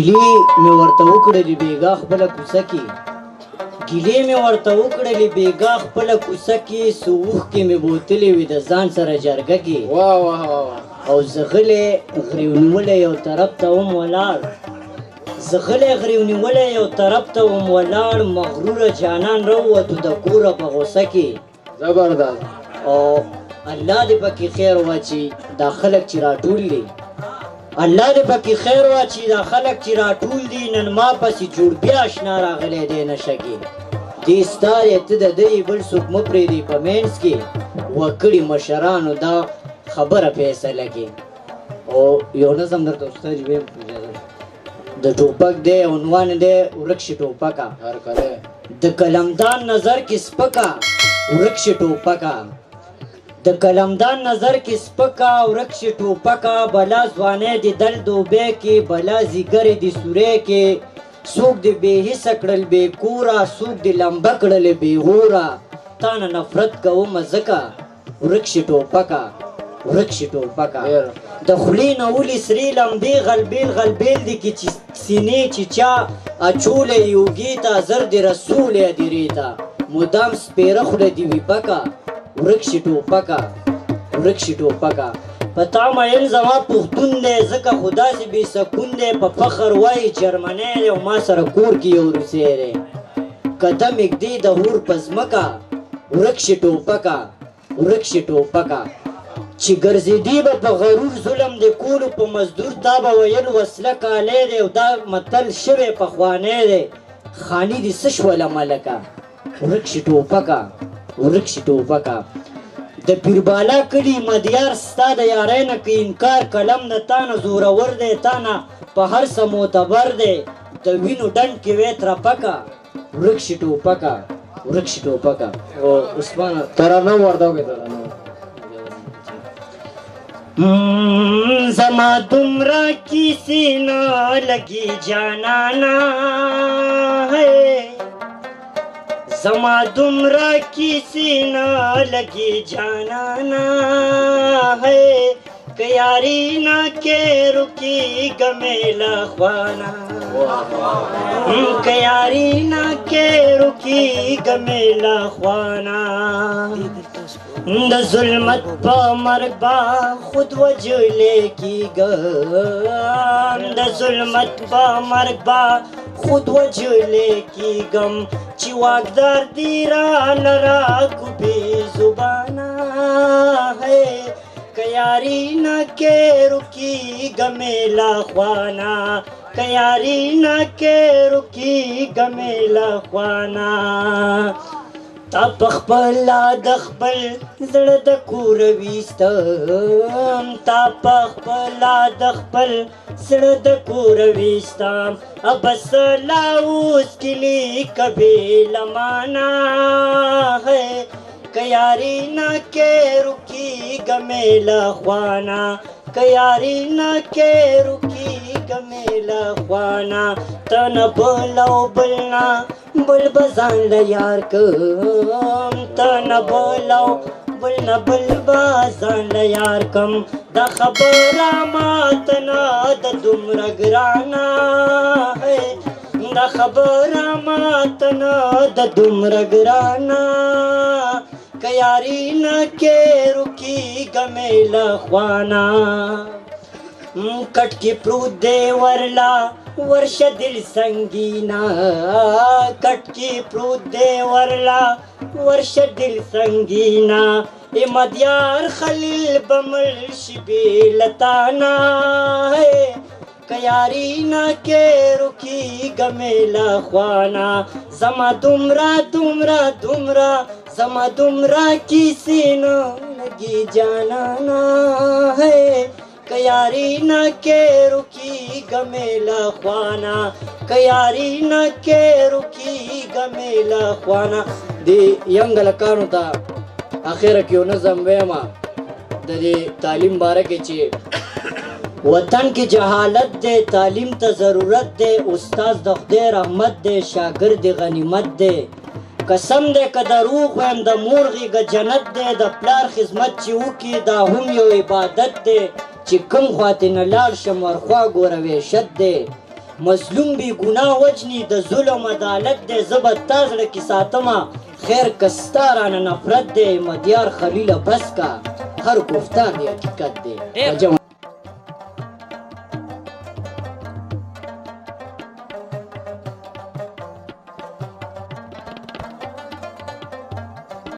ګیلې مې ورته وکړلې بېګا خپله کوڅه کې ګیلې مې ورته وکړلې بېګا خپله کوڅه کې څو اوښکې مې بوتلې وي د ځان سره جرګه کې او زه غلی غریو نیولی یو طرف ته وم ولاړ زه غلی غریو نیولی یو طرف ته وم ولاړ مغروره جانان راووتو د کوره په غوسه کې زبردست او الله دې پکې خیر واچي دا خلک چې راټول دي الله دې پکې خیر واچي دا خلک چې راټول دي نن ما پسې جوړ بیا اشنا راغلی دی نشه کې دې ستارې ته د دی بل څوک مه پرېږدي په منځ کې وکړي مشرانو دا خبره فیصله کې او یو نظم درته استاد ویم د ټوپک دی عنوان دی ورک شي ټوپکه د قلمدان نظر کې سپکه ورک شي ټوپکه د قلمدان نظر کې سپکه ورک شي ټوپکه بلا ځوانۍ د دل دوبۍ کې بلا زیګرې د سورې کې څوک د بې حسه کړل بې کوره څوک د لمبه کړلې بې غوره تا نه نفرت کومه ځکه ورک شي ټوپکه ورک شي ټوپکه د خولې نه ولې سرې لمبې غلبېل غلبېل دي کې چې سینې چې چا اچولی یوګې ته زر د رسولی ادیرې ته مدام سپېره خوله دې وي پکه ورک شي ټوپکه ورک شي ټوپکه په تا مین زما پښتون دی ځکه خو داسې بې سکون دی په فخر وایي جرمنی دی او ما سره کور کې یو روسی دی قدم اږدي د هور په ځمکه ورک شي ټوپکه ورک شي ټوپکه چې ګرځېدي به په غرور ظلم د کولو په مزدور تا به ویل وسله کالی دی او دا متل شوی پخوانی دی خاني دې څه شوله ملکه ورک شي ټوپکه ورک شي ټوپکه د پیربالا کلي مدیار ستا د یارۍ نه که انکار قلم د تا نه زورور دی تا نه په هر څه معتبر دی د وینو ډنډ کې وی ترپکه ورک شي ټوپکه ورک شي ټوپکه او عثمانه ترانه ورته وکړې ترانه زما دومره کیسې نه لګي جانانا ہے زما دومره کیسې نه لګي جانانا ہے که یاری نه کې رکیږه میله خوانا که یاری نه کې رکیږه میله خوانا د ظلمت په مرګ به خود وجلې کېږم د ظلمت په مرګ به خود وجلې کېږم چې واکدار دي رانه راکو بې زبانه ہے که یاري نه کې رکیږه میله خوانا که یاري نه کې رکیږه میله خوانا تا پخپلا د خپل زړه د کوره ویستم تا پخپلا د خپل زړه د کوره ویستم بس لا اوس کلی کبھی لمانا ہے که یاری نه کې رکیږه میله خوانا که یاری نه کې رکیږه میله خوانا ته نه بل او بل نه بل بزان له یار کم ته نه بل او بل نه بل بزان له یار کم دا خبره ماته نه د دومره ګرانه ہے دا خبره ماته نه د دومره ګرانه که یاری نه کې رکیږه میله خوانا کټ کې پروت دی ورلا ورشه دل سنگینا کټ کې پروت دی ورلا ورشه دل سنگینا ای مدیار خلیل بمل شي بې لتانا ہے که یاری نه کې رکیږه میله خوانا زما دومره دومره دومره زما دومره کیسې نه لګي جانانا ہے که یاری نه کې رکیږه میله خوانا که یاری نه کې رکیږه میله خوانا دې ینګ هلکانو ته اخره کې یو نظم ویمه د دې تعلیم باره کې چې وطن کې جهالت دی تعلیم ته ضرورت دی استاد د خدای رحمت دی شاګرد غنیمت دی قسم دی که دروغ ویم د مور غېږه جنت دی د پلار خدمت چې وکړي دا هم یو عبادت دی چې کوم خواته نه لاړ شم ورخوا ګوره وحشت دی مظلوم بی گناه وجنی د ظلم عدالت دی زبر تا زړه کې ساتمه خیر کستا رانه نفرت دی مدیار خلیل بس کا هر گفتار دی حقیقت دی